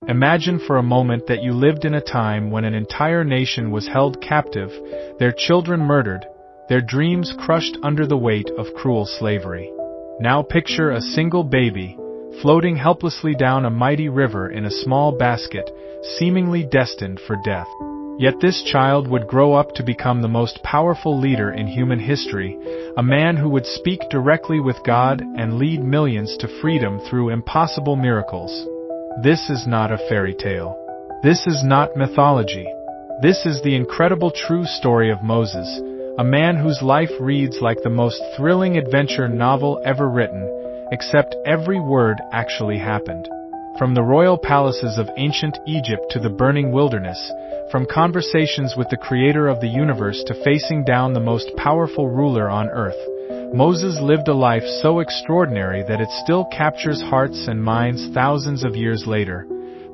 Imagine for a moment that you lived in a time when an entire nation was held captive, their children murdered, their dreams crushed under the weight of cruel slavery. Now picture a single baby, floating helplessly down a mighty river in a small basket, seemingly destined for death. Yet this child would grow up to become the most powerful leader in human history, a man who would speak directly with God and lead millions to freedom through impossible miracles. This is not a fairy tale. This is not mythology. This is the incredible true story of Moses, a man whose life reads like the most thrilling adventure novel ever written, except every word actually happened. From the royal palaces of ancient Egypt to the burning wilderness, from conversations with the creator of the universe to facing down the most powerful ruler on earth, Moses lived a life so extraordinary that it still captures hearts and minds thousands of years later.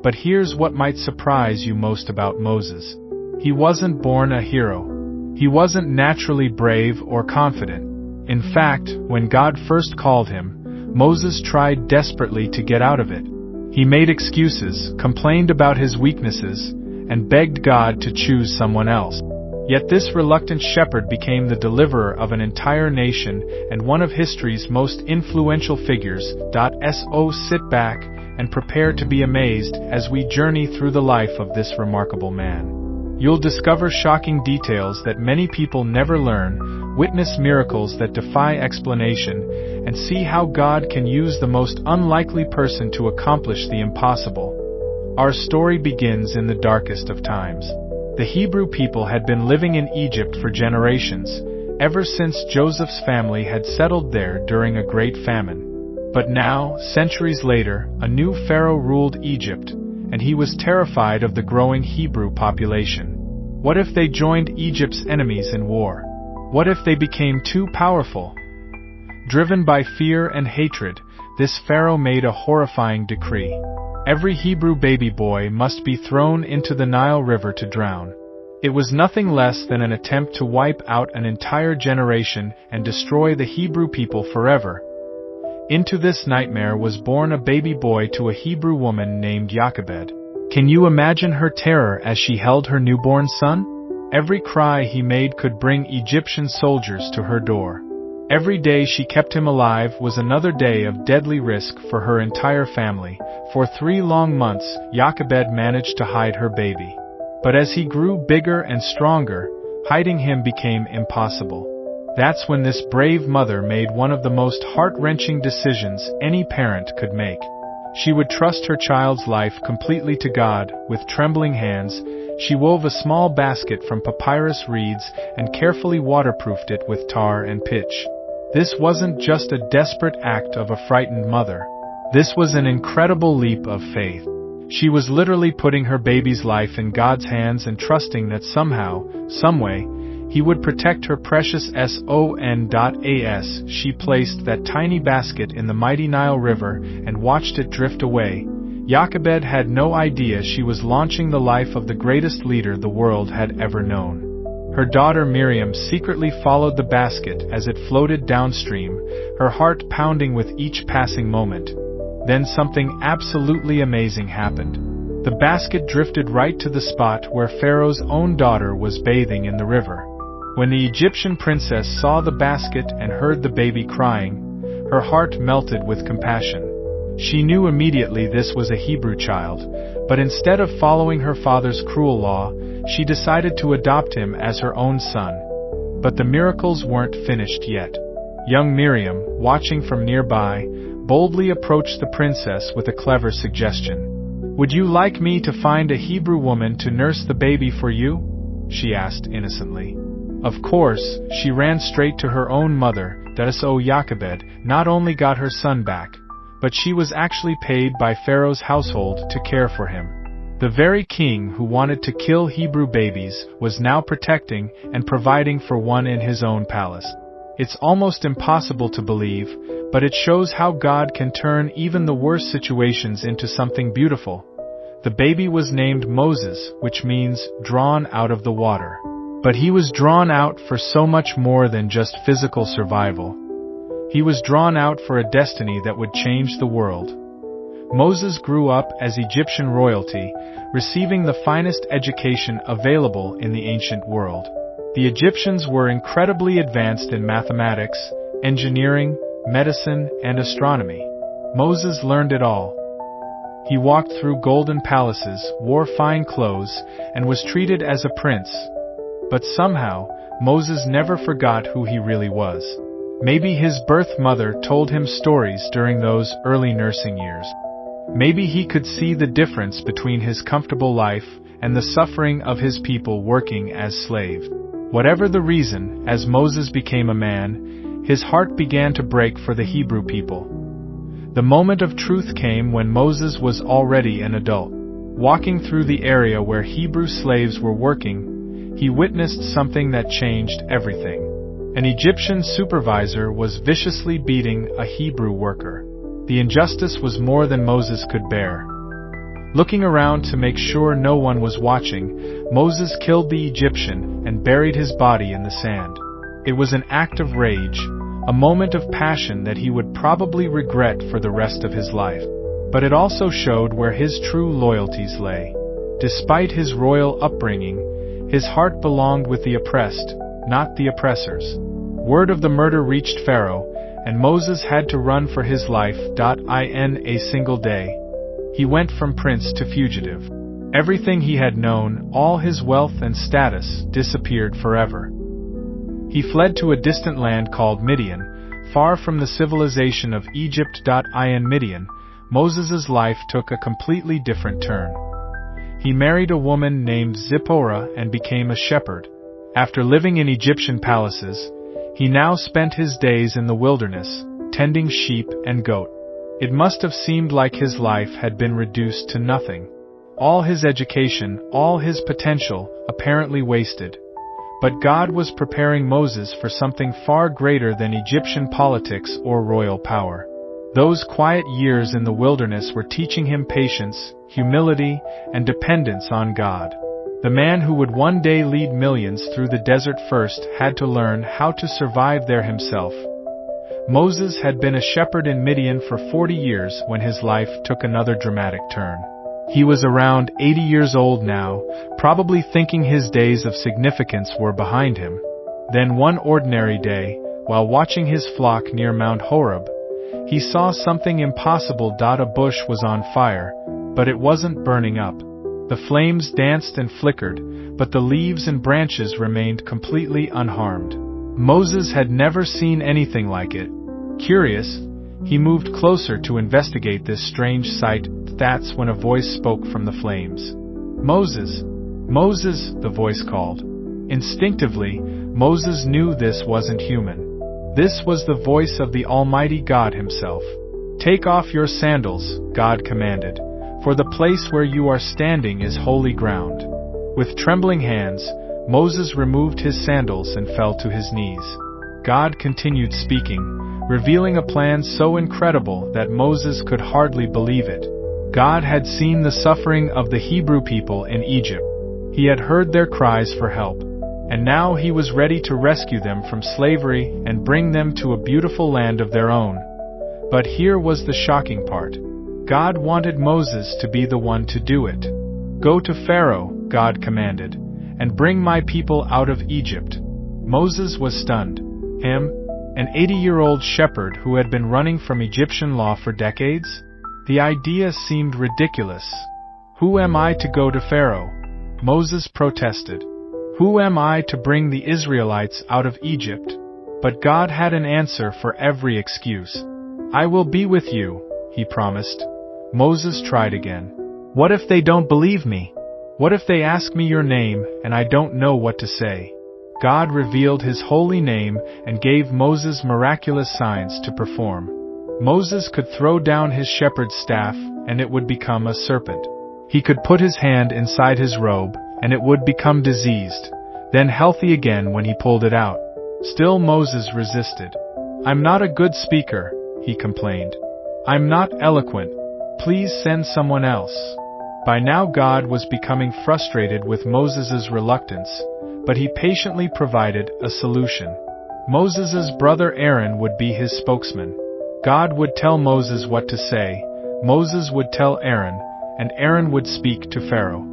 But here's what might surprise you most about Moses. He wasn't born a hero. He wasn't naturally brave or confident. In fact, when God first called him, Moses tried desperately to get out of it. He made excuses, complained about his weaknesses, and begged God to choose someone else. Yet this reluctant shepherd became the deliverer of an entire nation and one of history's most influential figures. So sit back and prepare to be amazed as we journey through the life of this remarkable man. You'll discover shocking details that many people never learn, witness miracles that defy explanation, and see how God can use the most unlikely person to accomplish the impossible. Our story begins in the darkest of times. The Hebrew people had been living in Egypt for generations, ever since Joseph's family had settled there during a great famine. But now, centuries later, a new pharaoh ruled Egypt, and he was terrified of the growing Hebrew population. What if they joined Egypt's enemies in war? What if they became too powerful? Driven by fear and hatred, this pharaoh made a horrifying decree. Every Hebrew baby boy must be thrown into the Nile River to drown. It was nothing less than an attempt to wipe out an entire generation and destroy the Hebrew people forever. Into this nightmare was born a baby boy to a Hebrew woman named Jochebed. Can you imagine her terror as she held her newborn son? Every cry he made could bring Egyptian soldiers to her door. Every day she kept him alive was another day of deadly risk for her entire family. For 3 long months, Jochebed managed to hide her baby. But as he grew bigger and stronger, hiding him became impossible. That's when this brave mother made one of the most heart-wrenching decisions any parent could make. She would trust her child's life completely to God. With trembling hands, she wove a small basket from papyrus reeds and carefully waterproofed it with tar and pitch. This wasn't just a desperate act of a frightened mother. This was an incredible leap of faith. She was literally putting her baby's life in God's hands and trusting that somehow, someway, He would protect her precious son. She placed that tiny basket in the mighty Nile River and watched it drift away. Jochebed had no idea she was launching the life of the greatest leader the world had ever known. Her daughter Miriam secretly followed the basket as it floated downstream, her heart pounding with each passing moment. Then something absolutely amazing happened. The basket drifted right to the spot where Pharaoh's own daughter was bathing in the river. When the Egyptian princess saw the basket and heard the baby crying, her heart melted with compassion. She knew immediately this was a Hebrew child, but instead of following her father's cruel law, she decided to adopt him as her own son. But the miracles weren't finished yet. Young Miriam, watching from nearby, boldly approached the princess with a clever suggestion. "Would you like me to find a Hebrew woman to nurse the baby for you?" she asked innocently. Of course, she ran straight to her own mother. So Jochebed not only got her son back, but she was actually paid by Pharaoh's household to care for him. The very king who wanted to kill Hebrew babies was now protecting and providing for one in his own palace. It's almost impossible to believe, but it shows how God can turn even the worst situations into something beautiful. The baby was named Moses, which means drawn out of the water. But he was drawn out for so much more than just physical survival. He was drawn out for a destiny that would change the world. Moses grew up as Egyptian royalty, receiving the finest education available in the ancient world. The Egyptians were incredibly advanced in mathematics, engineering, medicine, and astronomy. Moses learned it all. He walked through golden palaces, wore fine clothes, and was treated as a prince. But somehow, Moses never forgot who he really was. Maybe his birth mother told him stories during those early nursing years. Maybe he could see the difference between his comfortable life and the suffering of his people working as slaves. Whatever the reason, as Moses became a man, his heart began to break for the Hebrew people. The moment of truth came when Moses was already an adult. Walking through the area where Hebrew slaves were working, he witnessed something that changed everything. An Egyptian supervisor was viciously beating a Hebrew worker. The injustice was more than Moses could bear. Looking around to make sure no one was watching, Moses killed the Egyptian and buried his body in the sand. It was an act of rage, a moment of passion that he would probably regret for the rest of his life. But it also showed where his true loyalties lay. Despite his royal upbringing, his heart belonged with the oppressed, not the oppressors. Word of the murder reached Pharaoh, and Moses had to run for his life. In a single day, he went from prince to fugitive. Everything he had known, all his wealth and status, disappeared forever. He fled to a distant land called Midian, far from the civilization of Egypt. In Midian, Moses' life took a completely different turn. He married a woman named Zipporah and became a shepherd. After living in Egyptian palaces, he now spent his days in the wilderness, tending sheep and goat. It must have seemed like his life had been reduced to nothing. All his education, all his potential, apparently wasted. But God was preparing Moses for something far greater than Egyptian politics or royal power. Those quiet years in the wilderness were teaching him patience, humility, and dependence on God. The man who would one day lead millions through the desert first had to learn how to survive there himself. Moses had been a shepherd in Midian for 40 years when his life took another dramatic turn. He was around 80 years old now, probably thinking his days of significance were behind him. Then one ordinary day, while watching his flock near Mount Horeb, he saw something impossible. A bush was on fire, but it wasn't burning up. The flames danced and flickered, but the leaves and branches remained completely unharmed. Moses had never seen anything like it. Curious, he moved closer to investigate this strange sight. That's when a voice spoke from the flames. "Moses! Moses!" the voice called. Instinctively, Moses knew this wasn't human. This was the voice of the Almighty God himself. "Take off your sandals," God commanded, "for the place where you are standing is holy ground." With trembling hands, Moses removed his sandals and fell to his knees. God continued speaking, revealing a plan so incredible that Moses could hardly believe it. God had seen the suffering of the Hebrew people in Egypt. He had heard their cries for help, and now he was ready to rescue them from slavery and bring them to a beautiful land of their own. But here was the shocking part. God wanted Moses to be the one to do it. "Go to Pharaoh," God commanded, "and bring my people out of Egypt." Moses was stunned. Him, an 80-year-old shepherd who had been running from Egyptian law for decades? The idea seemed ridiculous. "Who am I to go to Pharaoh?" Moses protested. "Who am I to bring the Israelites out of Egypt?" But God had an answer for every excuse. "I will be with you," he promised. Moses tried again. "What if they don't believe me? What if they ask me your name and I don't know what to say?" God revealed his holy name and gave Moses miraculous signs to perform. Moses could throw down his shepherd's staff and it would become a serpent. He could put his hand inside his robe and it would become diseased, then healthy again when he pulled it out. Still Moses resisted. "I'm not a good speaker," he complained. "I'm not eloquent. Please send someone else." By now God was becoming frustrated with Moses' reluctance, but he patiently provided a solution. Moses' brother Aaron would be his spokesman. God would tell Moses what to say, Moses would tell Aaron, and Aaron would speak to Pharaoh.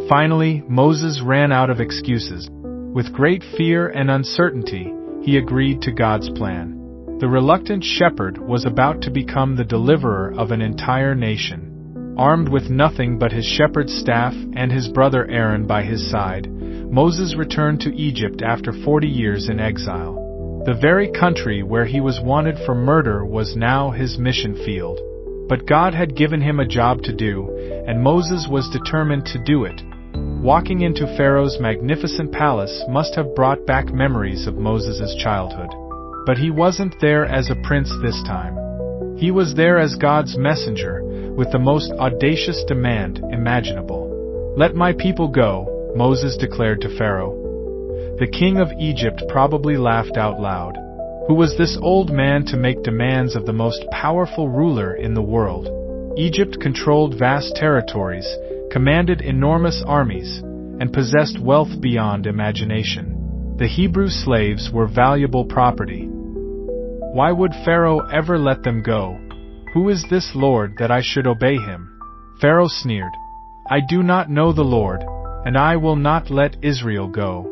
Finally, Moses ran out of excuses. With great fear and uncertainty, he agreed to God's plan. The reluctant shepherd was about to become the deliverer of an entire nation. Armed with nothing but his shepherd's staff and his brother Aaron by his side, Moses returned to Egypt after 40 years in exile. The very country where he was wanted for murder was now his mission field. But God had given him a job to do, and Moses was determined to do it. Walking into Pharaoh's magnificent palace must have brought back memories of Moses' childhood. But he wasn't there as a prince this time. He was there as God's messenger, with the most audacious demand imaginable. "Let my people go," Moses declared to Pharaoh. The king of Egypt probably laughed out loud. Who was this old man to make demands of the most powerful ruler in the world? Egypt controlled vast territories, commanded enormous armies, and possessed wealth beyond imagination. The Hebrew slaves were valuable property. Why would Pharaoh ever let them go? "Who is this Lord that I should obey him?" Pharaoh sneered. "I do not know the Lord, and I will not let Israel go."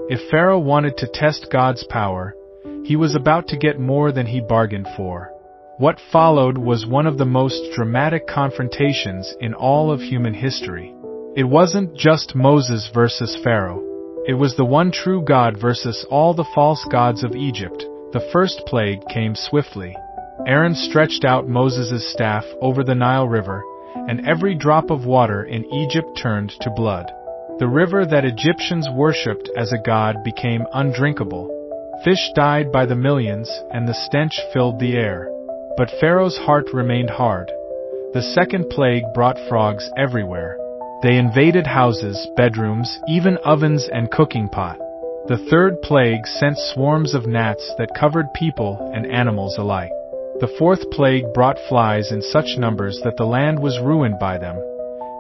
If Pharaoh wanted to test God's power, he was about to get more than he bargained for. What followed was one of the most dramatic confrontations in all of human history. It wasn't just Moses versus Pharaoh. It was the one true God versus all the false gods of Egypt. The first plague came swiftly. Aaron stretched out Moses' staff over the Nile River, and every drop of water in Egypt turned to blood. The river that Egyptians worshipped as a god became undrinkable. Fish died by the millions, and the stench filled the air. But Pharaoh's heart remained hard. The second plague brought frogs everywhere. They invaded houses, bedrooms, even ovens and cooking pot. The third plague sent swarms of gnats that covered people and animals alike. The fourth plague brought flies in such numbers that the land was ruined by them.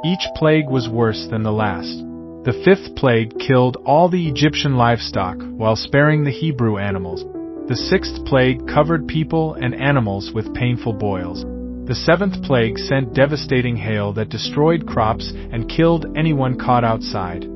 Each plague was worse than the last. The fifth plague killed all the Egyptian livestock while sparing the Hebrew animals. The sixth plague covered people and animals with painful boils. The seventh plague sent devastating hail that destroyed crops and killed anyone caught outside.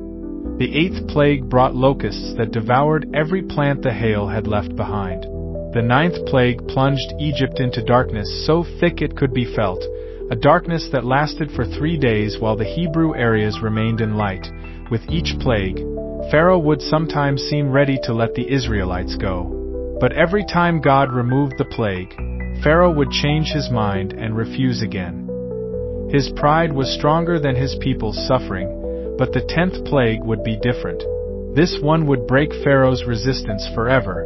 The eighth plague brought locusts that devoured every plant the hail had left behind. The ninth plague plunged Egypt into darkness so thick it could be felt, a darkness that lasted for 3 days while the Hebrew areas remained in light. With each plague, Pharaoh would sometimes seem ready to let the Israelites go. But every time God removed the plague, Pharaoh would change his mind and refuse again. His pride was stronger than his people's suffering, but the 10th plague would be different. This one would break Pharaoh's resistance forever.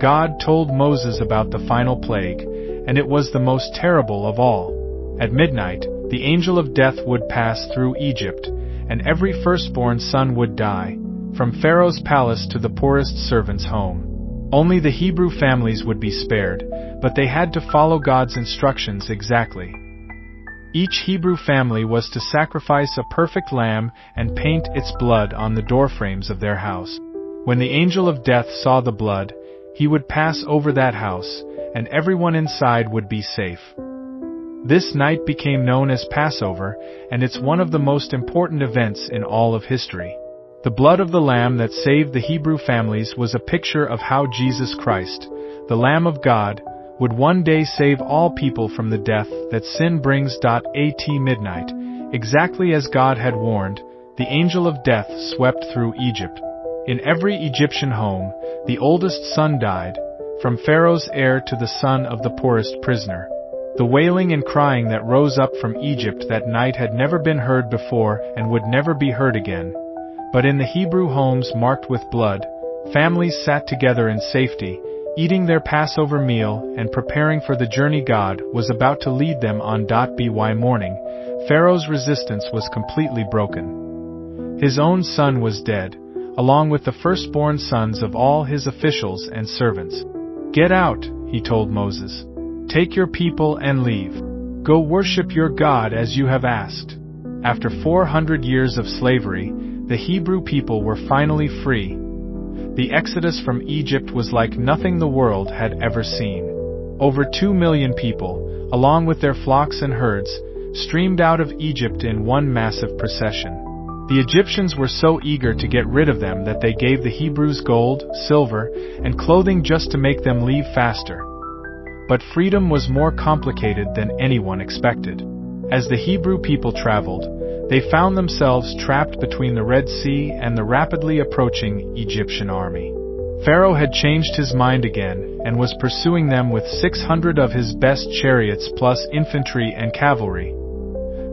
God told Moses about the final plague, and it was the most terrible of all. At midnight, the angel of death would pass through Egypt, and every firstborn son would die, from Pharaoh's palace to the poorest servant's home. Only the Hebrew families would be spared, but they had to follow God's instructions exactly. Each Hebrew family was to sacrifice a perfect lamb and paint its blood on the doorframes of their house. When the angel of death saw the blood, he would pass over that house, and everyone inside would be safe. This night became known as Passover, and it's one of the most important events in all of history. The blood of the lamb that saved the Hebrew families was a picture of how Jesus Christ, the Lamb of God, would one day save all people from the death that sin brings. At midnight, exactly as God had warned, the angel of death swept through Egypt. In every Egyptian home, the oldest son died, from Pharaoh's heir to the son of the poorest prisoner. The wailing and crying that rose up from Egypt that night had never been heard before and would never be heard again. But in the Hebrew homes marked with blood, families sat together in safety, eating their Passover meal and preparing for the journey God was about to lead them on. By morning, Pharaoh's resistance was completely broken. His own son was dead, along with the firstborn sons of all his officials and servants. "Get out," he told Moses. "Take your people and leave. Go worship your God as you have asked." After 400 years of slavery, the Hebrew people were finally free. The exodus from Egypt was like nothing the world had ever seen. Over 2 million people, along with their flocks and herds, streamed out of Egypt in one massive procession. The Egyptians were so eager to get rid of them that they gave the Hebrews gold, silver, and clothing just to make them leave faster. But freedom was more complicated than anyone expected. As the Hebrew people traveled, they found themselves trapped between the Red Sea and the rapidly approaching Egyptian army. Pharaoh had changed his mind again and was pursuing them with 600 of his best chariots plus infantry and cavalry.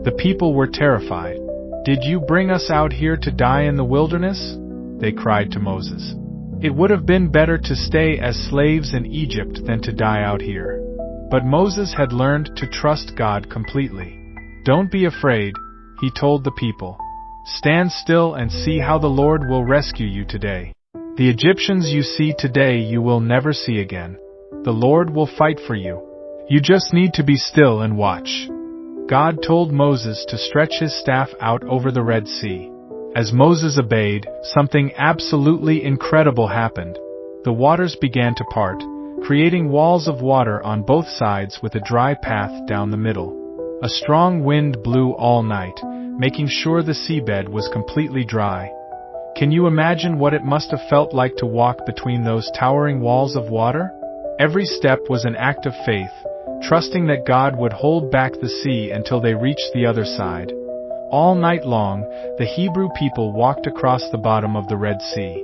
The people were terrified. "Did you bring us out here to die in the wilderness?" they cried to Moses. "It would have been better to stay as slaves in Egypt than to die out here." But Moses had learned to trust God completely. "Don't be afraid," he told the people. "Stand still and see how the Lord will rescue you today. The Egyptians you see today you will never see again. The Lord will fight for you. You just need to be still and watch." God told Moses to stretch his staff out over the Red Sea. As Moses obeyed, something absolutely incredible happened. The waters began to part, creating walls of water on both sides with a dry path down the middle. A strong wind blew all night, making sure the seabed was completely dry. Can you imagine what it must have felt like to walk between those towering walls of water? Every step was an act of faith, trusting that God would hold back the sea until they reached the other side. All night long, the Hebrew people walked across the bottom of the Red Sea.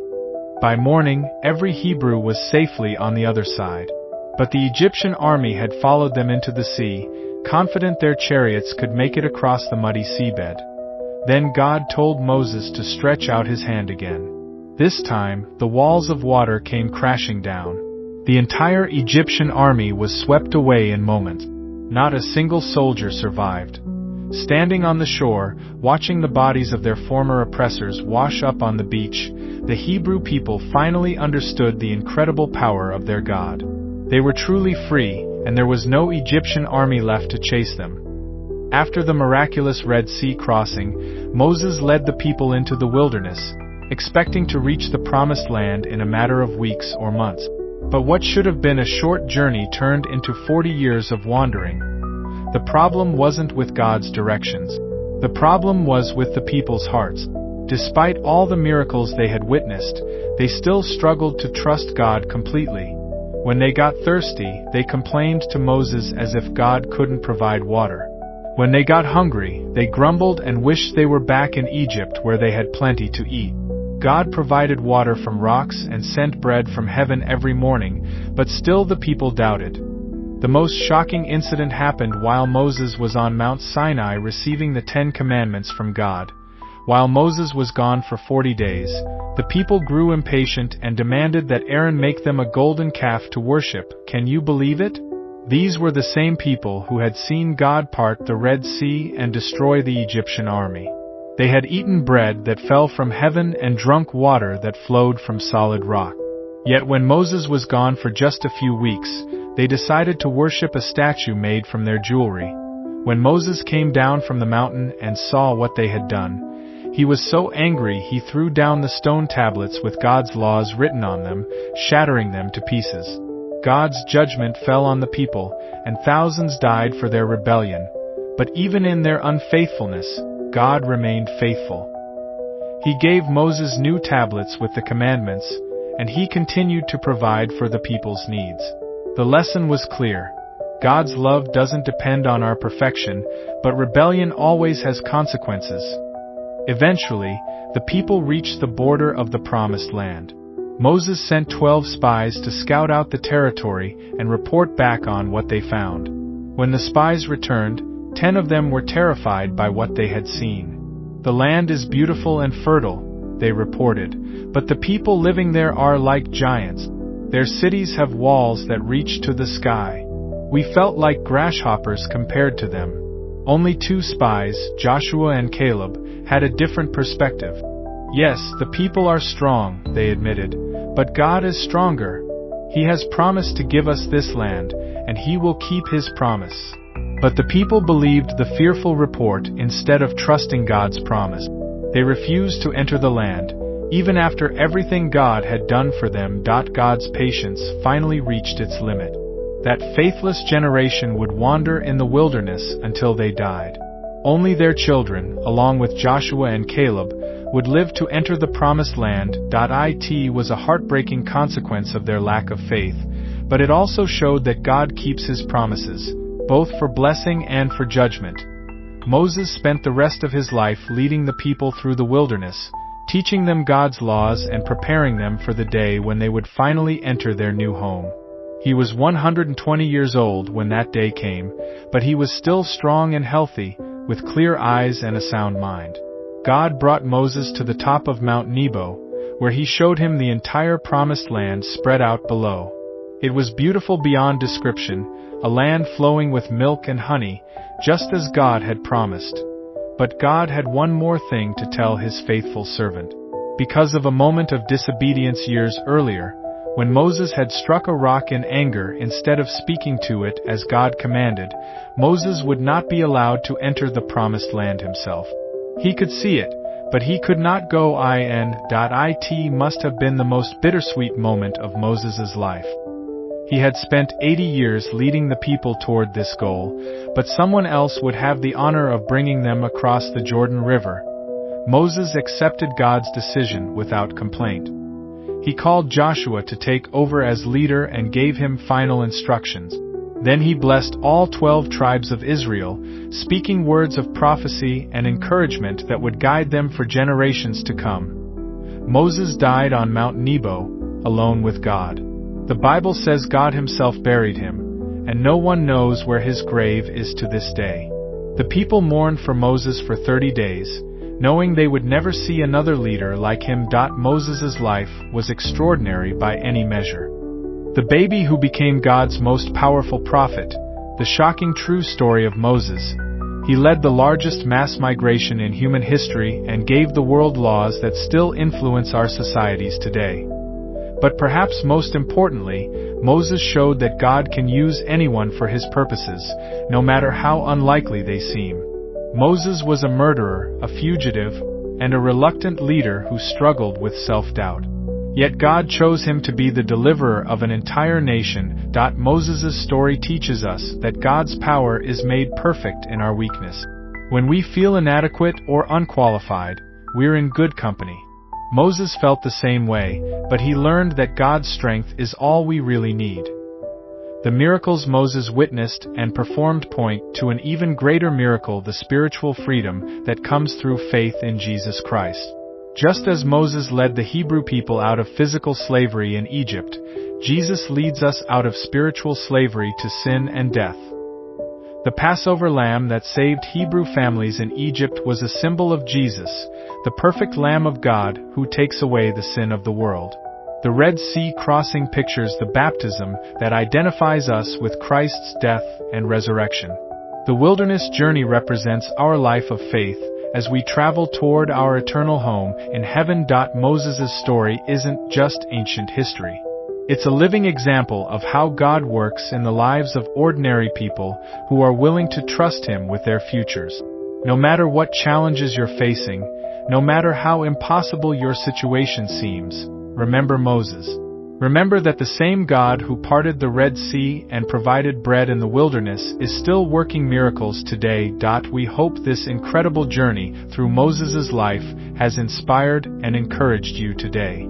By morning, every Hebrew was safely on the other side. But the Egyptian army had followed them into the sea, confident their chariots could make it across the muddy seabed. Then God told Moses to stretch out his hand again. This time, the walls of water came crashing down. The entire Egyptian army was swept away in moments. Not a single soldier survived. Standing on the shore, watching the bodies of their former oppressors wash up on the beach, the Hebrew people finally understood the incredible power of their God. They were truly free, and there was no Egyptian army left to chase them. After the miraculous Red Sea crossing, Moses led the people into the wilderness, expecting to reach the Promised Land in a matter of weeks or months. But what should have been a short journey turned into 40 years of wandering. The problem wasn't with God's directions. The problem was with the people's hearts. Despite all the miracles they had witnessed, they still struggled to trust God completely. When they got thirsty, they complained to Moses as if God couldn't provide water. When they got hungry, they grumbled and wished they were back in Egypt where they had plenty to eat. God provided water from rocks and sent bread from heaven every morning, but still the people doubted. The most shocking incident happened while Moses was on Mount Sinai receiving the 10 Commandments from God. While Moses was gone for 40 days, the people grew impatient and demanded that Aaron make them a golden calf to worship. Can you believe it? These were the same people who had seen God part the Red Sea and destroy the Egyptian army. They had eaten bread that fell from heaven and drunk water that flowed from solid rock. Yet when Moses was gone for just a few weeks, they decided to worship a statue made from their jewelry. When Moses came down from the mountain and saw what they had done, he was so angry he threw down the stone tablets with God's laws written on them, shattering them to pieces. God's judgment fell on the people, and thousands died for their rebellion. But even in their unfaithfulness, God remained faithful. He gave Moses new tablets with the commandments, and he continued to provide for the people's needs. The lesson was clear. God's love doesn't depend on our perfection, but rebellion always has consequences. Eventually, the people reached the border of the Promised Land. Moses sent 12 spies to scout out the territory and report back on what they found. When the spies returned, 10 of them were terrified by what they had seen. "The land is beautiful and fertile," they reported, "but the people living there are like giants. Their cities have walls that reach to the sky. We felt like grasshoppers compared to them." Only 2 spies, Joshua and Caleb, had a different perspective. "Yes, the people are strong," they admitted, "but God is stronger. He has promised to give us this land, and He will keep His promise." But the people believed the fearful report instead of trusting God's promise. They refused to enter the land, even after everything God had done for them. God's patience finally reached its limit. That faithless generation would wander in the wilderness until they died. Only their children, along with Joshua and Caleb, would live to enter the promised land. It was a heartbreaking consequence of their lack of faith, but it also showed that God keeps His promises, both for blessing and for judgment. Moses spent the rest of his life leading the people through the wilderness, teaching them God's laws and preparing them for the day when they would finally enter their new home. He was 120 years old when that day came, but he was still strong and healthy, with clear eyes and a sound mind. God brought Moses to the top of Mount Nebo, where He showed him the entire promised land spread out below. It was beautiful beyond description, a land flowing with milk and honey, just as God had promised. But God had one more thing to tell His faithful servant. Because of a moment of disobedience years earlier, when Moses had struck a rock in anger instead of speaking to it as God commanded, Moses would not be allowed to enter the promised land himself. He could see it, but he could not go in. It must have been the most bittersweet moment of Moses' life. He had spent 80 years leading the people toward this goal, but someone else would have the honor of bringing them across the Jordan River. Moses accepted God's decision without complaint. He called Joshua to take over as leader and gave him final instructions. Then he blessed all 12 tribes of Israel, speaking words of prophecy and encouragement that would guide them for generations to come. Moses died on Mount Nebo, alone with God. The Bible says God Himself buried him, and no one knows where his grave is to this day. The people mourned for Moses for 30 days, knowing they would never see another leader like him. Moses' life was extraordinary by any measure. The baby who became God's most powerful prophet, the shocking true story of Moses. He led the largest mass migration in human history and gave the world laws that still influence our societies today. But perhaps most importantly, Moses showed that God can use anyone for His purposes, no matter how unlikely they seem. Moses was a murderer, a fugitive, and a reluctant leader who struggled with self-doubt. Yet God chose him to be the deliverer of an entire nation. Moses' story teaches us that God's power is made perfect in our weakness. When we feel inadequate or unqualified, we're in good company. Moses felt the same way, but he learned that God's strength is all we really need. The miracles Moses witnessed and performed point to an even greater miracle: the spiritual freedom that comes through faith in Jesus Christ. Just as Moses led the Hebrew people out of physical slavery in Egypt, Jesus leads us out of spiritual slavery to sin and death. The Passover lamb that saved Hebrew families in Egypt was a symbol of Jesus, the perfect Lamb of God who takes away the sin of the world. The Red Sea crossing pictures the baptism that identifies us with Christ's death and resurrection. The wilderness journey represents our life of faith as we travel toward our eternal home in heaven. Moses' story isn't just ancient history. It's a living example of how God works in the lives of ordinary people who are willing to trust Him with their futures. No matter what challenges you're facing, no matter how impossible your situation seems, remember Moses. Remember that the same God who parted the Red Sea and provided bread in the wilderness is still working miracles today. We hope this incredible journey through Moses' life has inspired and encouraged you today.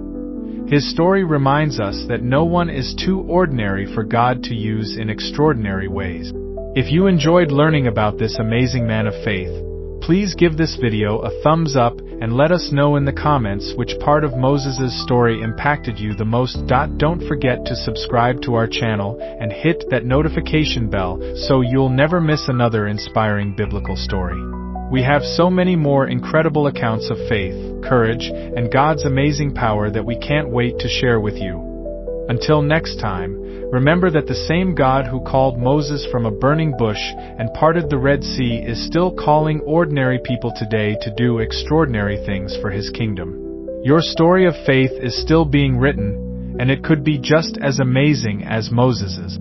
His story reminds us that no one is too ordinary for God to use in extraordinary ways. If you enjoyed learning about this amazing man of faith, please give this video a thumbs up and let us know in the comments which part of Moses' story impacted you the most. Don't forget to subscribe to our channel and hit that notification bell so you'll never miss another inspiring biblical story. We have so many more incredible accounts of faith, courage, and God's amazing power that we can't wait to share with you. Until next time, remember that the same God who called Moses from a burning bush and parted the Red Sea is still calling ordinary people today to do extraordinary things for His kingdom. Your story of faith is still being written, and it could be just as amazing as Moses's.